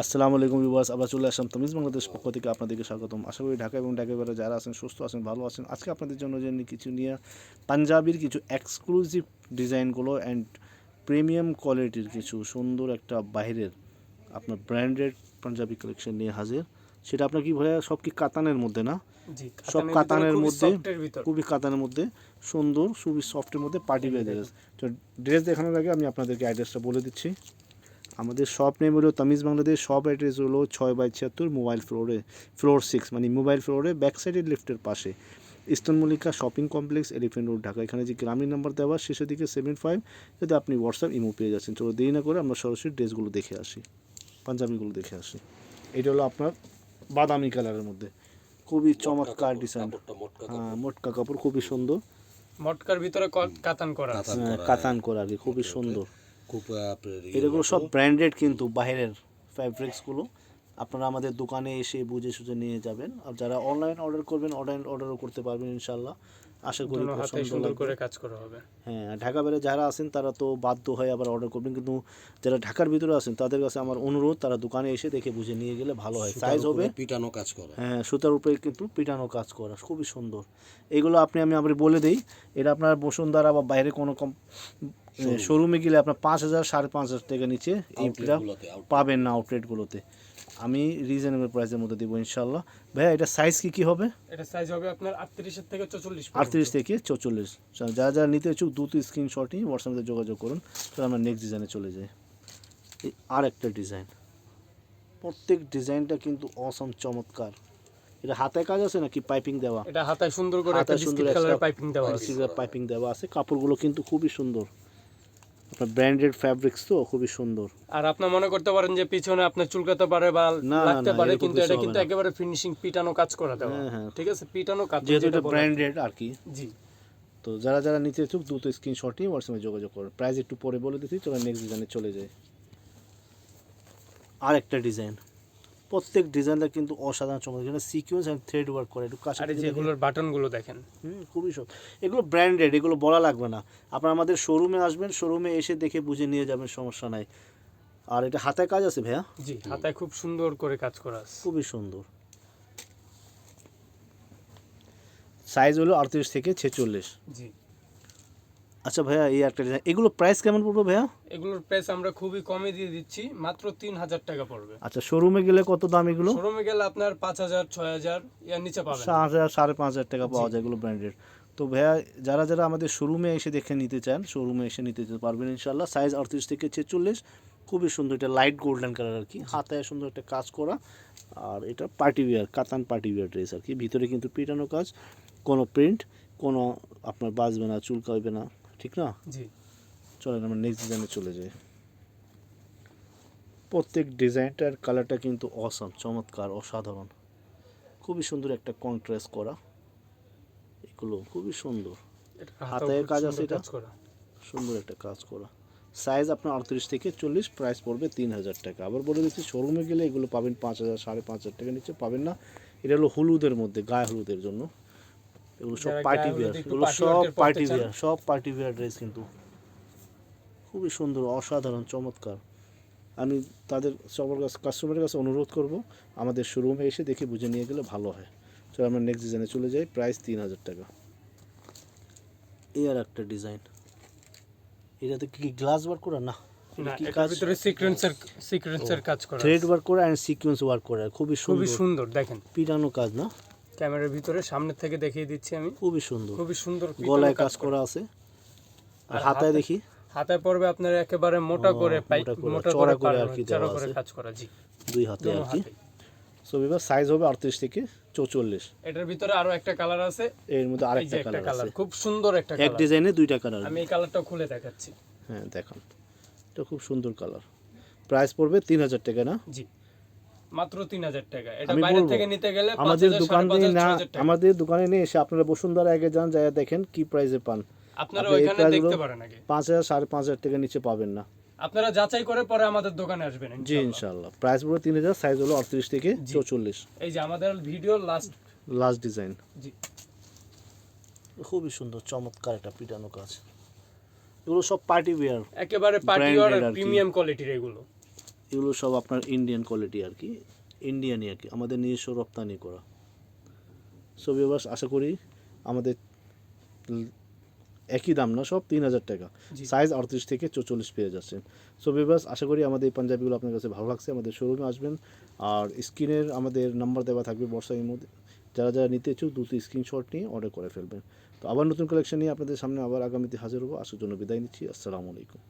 আসসালামু আলাইকুম ভিউয়ার্স, আবার চলে আসলাম তামিজ বাংলাদেশ পক্ষ থেকে আপনাদেরকে স্বাগতম। আশা করি ঢাকা এবং ঢাকার বাইরে যারা আছেন সুস্থ আছেন, ভালো আছেন। আজকে আপনাদের জন্য যে কিছু নিয়ে পাঞ্জাবির কিছু এক্সক্লুসিভ ডিজাইনগুলো অ্যান্ড প্রিমিয়াম কোয়ালিটির কিছু সুন্দর একটা বাইরের আপনার ব্র্যান্ডেড পাঞ্জাবি কালেকশন নিয়ে হাজির। সেটা আপনার কি ভাইয়া সব কি কাতানের মধ্যে না? জি, সব কাতানের মধ্যে, ভিতর খুবই কাতানের মধ্যে সুন্দর, খুবই সফটের মধ্যে পার্টি ওয়্যার ড্রেস। তো ড্রেস দেখানোর আগে আমি আপনাদেরকে অ্যাড্রেসটা বলে দিচ্ছি। আমাদের শপ নেম হলো তামিজ বাংলাদেশ। শপ অ্যাড্রেস হলো 6/76 মোবাইল ফ্লোর 6, মানে মোবাইল ফ্লোরে ব্যাক সাইডের লিফটের পাশে, eastern Mallika shopping complex, elephant road, Dhaka. এখানে যে গ্রামীণ নাম্বার দেওয়া শেষের দিকে 75, যদি আপনি হোয়াটসঅ্যাপ ইমো পেয়ে যাচ্ছেন। চলো দেরি না করে আমরা সরাসরি ড্রেসগুলো দেখে আসি, পাঞ্জাবিগুলো দেখে আসি। এটা হলো আপনার বাদামি কালারের মধ্যে খুবই চমৎকার ডিজাইন। হ্যাঁ, মোটকা কাপড়, খুবই সুন্দর। মটকার ভিতরে কাতান করা আছে। কাতান করা আর কি, খুবই সুন্দর। খুব এগুলো সব ব্র্যান্ডেড, কিন্তু বাইরের ফ্যাব্রিক্সগুলো আপনারা আমাদের দোকানে এসে বুঝে সুঝে নিয়ে যাবেন। আর যারা অনলাইন অর্ডার করবেন, অনলাইন অর্ডারও করতে পারবেন ইনশাল্লাহ। আশা করি পছন্দ সুন্দর লাগবে। করে কাজ করা হবে। হ্যাঁ, ঢাকা বাইরে যারা আছেন তারা তো বাধ্য হয়ে আবার অর্ডার করবেন, কিন্তু যারা ঢাকার ভিতরে আছেন তাদের কাছে আমার অনুরোধ, তারা দোকানে এসে দেখে বুঝে নিয়ে গেলে ভালো হয়। সাইজ হবে পিটানো কাজ করা, হ্যাঁ, সুতার উপরে কিন্তু পিটানো কাজ করা, খুবই সুন্দর। এগুলো আমি আবার বলে দিই, এটা আপনার বসুন্ধরা বা বাইরে কোনো শোরুমে গেলে আপনার 5,000 5,500 টাকা নিচে এইটা পাবেন না আউটলেটগুলোতে। আমি রিজনেবল প্রাইসের মধ্যে দেবো ইনশাল্লাহ। ভাইয়া এটা সাইজ কি হবে? এটা সাইজ হবে আপনার 38 থেকে 44। 38 থেকে 44। যারা যারা নিতে ইচ্ছুক দ্রুত স্ক্রিনশটই হোয়াটসঅ্যাপে যোগাযোগ করুন। তাহলে আমরা নেক্সট ডিজাইনে চলে যাই। এই আর একটা ডিজাইন, প্রত্যেক ডিজাইনটা কিন্তু অসম চমৎকার। এটা হাতায় কাজ আছে নাকি পাইপিং দেওয়া? এটা হাতায় সুন্দর করে একটা বিস্কিট কালারের পাইপিং দেওয়া আছে। পাইপিং দেওয়া আছে। কাপড়গুলো কিন্তু খুবই সুন্দর, আপনার ব্র্যান্ডেড ফ্যাব্রিক্স তো খুবই সুন্দর। আর আপনি মনে করতে পারেন যে পিছনে আপনার চুলকাতে পারে বা লাগতে পারে, কিন্তু এটা কিন্তু একেবারে ফিনিশিং পিটানো কাজ করা দেওয়া। হ্যাঁ, ঠিক আছে, পিটানো কাজ, যেহেতু এটা ব্র্যান্ডেড আর কি। জি। তো যারা যারা নিতে ইচ্ছুক দ্রুত স্ক্রিনশটই হোয়াটসঅ্যাপে যোগাযোগ করুন। প্রাইস একটু পরে বলে দিচ্ছি, চলো নেক্সট ডিজাইনে চলে যাই। আর একটা ডিজাইন, প্রত্যেক ডিজাইনটা কিন্তু অসাধারণ চমৎকার। এখানে সিকোয়েন্স এন্ড থ্রেড ওয়ার্ক করে, একটু কাছে আর এই যেগুলোর বাটনগুলো দেখেন, খুবই সব। এগুলো ব্র্যান্ডেড, এগুলো বলা লাগবে না। আপনারা আমাদের শোরুমে আসবেন, শোরুমে এসে দেখে বুঝে নিয়ে যাবেন, সমস্যা নাই। আর এটা হাতায় কাজ আছে ভাইয়া? জি, হাতায় খুব সুন্দর করে কাজ করা আছে, খুবই সুন্দর। সাইজ হলো 38 থেকে 46। জি। আচ্ছা ভাইয়া, এই একটা ডিজাইন, এগুলো প্রাইস কেমন পড়বে ভাইয়া? এগুলোর প্রাইস আমরা খুবই কমে দিয়ে দিচ্ছি, মাত্র 3,000 টাকা পড়বে। আচ্ছা, শোরুমে গেলে কত দাম এগুলো? শোরুমে গেলে আপনার 5,000 6,000 এর নিচে পাবেন। 5,000 5,500 টাকা পাওয়া যায়, এগুলো ব্র্যান্ডেড। তো ভাইয়া, যারা যারা আমাদের শোরুমে এসে দেখে নিতে চান, শোরুমে এসে নিতে পারবেন ইনশাল্লাহ। সাইজ 38 থেকে 46, খুবই সুন্দর। এটা লাইট গোল্ডেন কালার আর কি, হাতায় সুন্দর একটা কাজ করা। আর এটা পার্টি ওয়্যার, কাতান পার্টি ওয়্যার ড্রেস আর কি। ভিতরে কিন্তু পিটানো কাজ, কোনো প্রিন্ট, কোনো আপনার বাজবে না, চুলকাবে না, ঠিক না? জি। চলেন আমরা নেক্সট ডিজাইনে চলে যাই। প্রত্যেক ডিজাইনটার কালারটা কিন্তু অসম, চমৎকার, অসাধারণ, খুবই সুন্দর একটা কন্ট্রাস্ট করা। এগুলো খুবই সুন্দর, হাতায় কাজ আছে, এটা সুন্দর একটা কাজ করা। সাইজ আপনার 38 থেকে 40, প্রাইস পড়বে 3,000 টাকা। আবার বলে দিচ্ছি, শোরুমে গেলে এগুলো পাবেন 5,000 5,500 টাকা নিচে পাবেন না। এটা হলো হলুদের মধ্যে, গায়ে হলুদের জন্য। এগুলো সব পার্টি ওয়্যার, এগুলো সব পার্টি ওয়্যার, সব পার্টি ওয়্যার ড্রেস, কিন্তু খুবই সুন্দর, অসাধারণ, চমৎকার। আমি তাদের সবার কাছে, কাস্টমারের কাছে অনুরোধ করব, আমাদের শোরুমে এসে দেখে বুঝে নিয়ে গেলে ভালো হয়। চলো আমরা নেক্সট ডিজাইনে চলে যাই। প্রাইস 3,000 টাকা। এই আর একটা ডিজাইন, এটাতে কি গ্লাস ওয়ার্ক করা? না, কি কাজ? ভিতরে সিকোয়েন্সের কাজ করা, থ্রেড ওয়ার্ক করা এন্ড সিকোয়েন্স ওয়ার্ক করা, খুবই সুন্দর। দেখেন পিটানো কাজ না? ক্যামেরার ভিতরে সামনে থেকে দেখিয়ে দিচ্ছি আমি, খুবই সুন্দর, খুবই সুন্দর। গলায় কাজ করা আছে। আর হাতায় দেখি, হাতায় পড়বে আপনার একেবারে মোটা করে, মোটা চড়া করে আর কি, চড়া করে কাজ করা। জি, দুই হাতে আর কি। সো বিভাগ সাইজ হবে 38 থেকে 44। এটার ভিতরে আরো একটা কালার আছে, এর মধ্যে আরেকটা কালার আছে, খুব সুন্দর একটা কালার। এক ডিজাইনে দুইটা কালার। আমি এই কালারটা খুলে দেখাচ্ছি। হ্যাঁ দেখুন, এটা খুব সুন্দর কালার। প্রাইস পড়বে 3,000 টাকা না? জি, মাত্র 3,000 টাকা। এটা বাইরে থেকে নিতে গেলে আমাদের দোকানে না, আমাদের দোকানে নিয়ে এসে আপনারা বসুন্ধরা আগে যান, যায় দেখেন কি প্রাইসে পান। আপনারা ওইখানে দেখতে পারেন আগে। 5,000 5,500 টাকা নিচে পাবেন না। আপনারা যাচাই করে পরে আমাদের দোকানে আসবেন ইনশাআল্লাহ। জি ইনশাআল্লাহ। প্রাইস পড়বে 3,000, সাইজ হলো 38 থেকে 44। এই যে আমাদের ভিডিও লাস্ট ডিজাইন। জি, খুবই সুন্দর, চমৎকার একটা পিটানো কাজ। এগুলো সব পার্টি ওয়্যার, একেবারে পার্টি ওয়্যার প্রিমিয়াম কোয়ালিটির এগুলো। এগুলো সব আপনার ইন্ডিয়ান কোয়ালিটি আর কি, ইন্ডিয়ানই আর কি, আমাদের নিজস্ব রপ্তানি করা। সো ভিউয়ার্স, আশা করি আমাদের একই দাম না, সব 3,000 টাকা, জি। সাইজ 38 থেকে 44 পেয়ে যাচ্ছেন। সো ভিউয়ার্স, আশা করি আমাদের এই পাঞ্জাবিগুলো আপনার কাছে ভালো লাগছে। আমাদের শোরুমে আসবেন, আর স্ক্রিনের আমাদের নাম্বার দেওয়া থাকবে বর্ষার মধ্যে, যারা যারা নিতে ইচ্ছুক দ্রুত স্ক্রিনশট নিয়ে অর্ডার করে ফেলবেন। তো আবার নতুন কালেকশন নিয়ে আপনাদের সামনে আবার আগামীতে হাজির হবো। আসার জন্য বিদায় নিচ্ছি। আসসালামু আলাইকুম।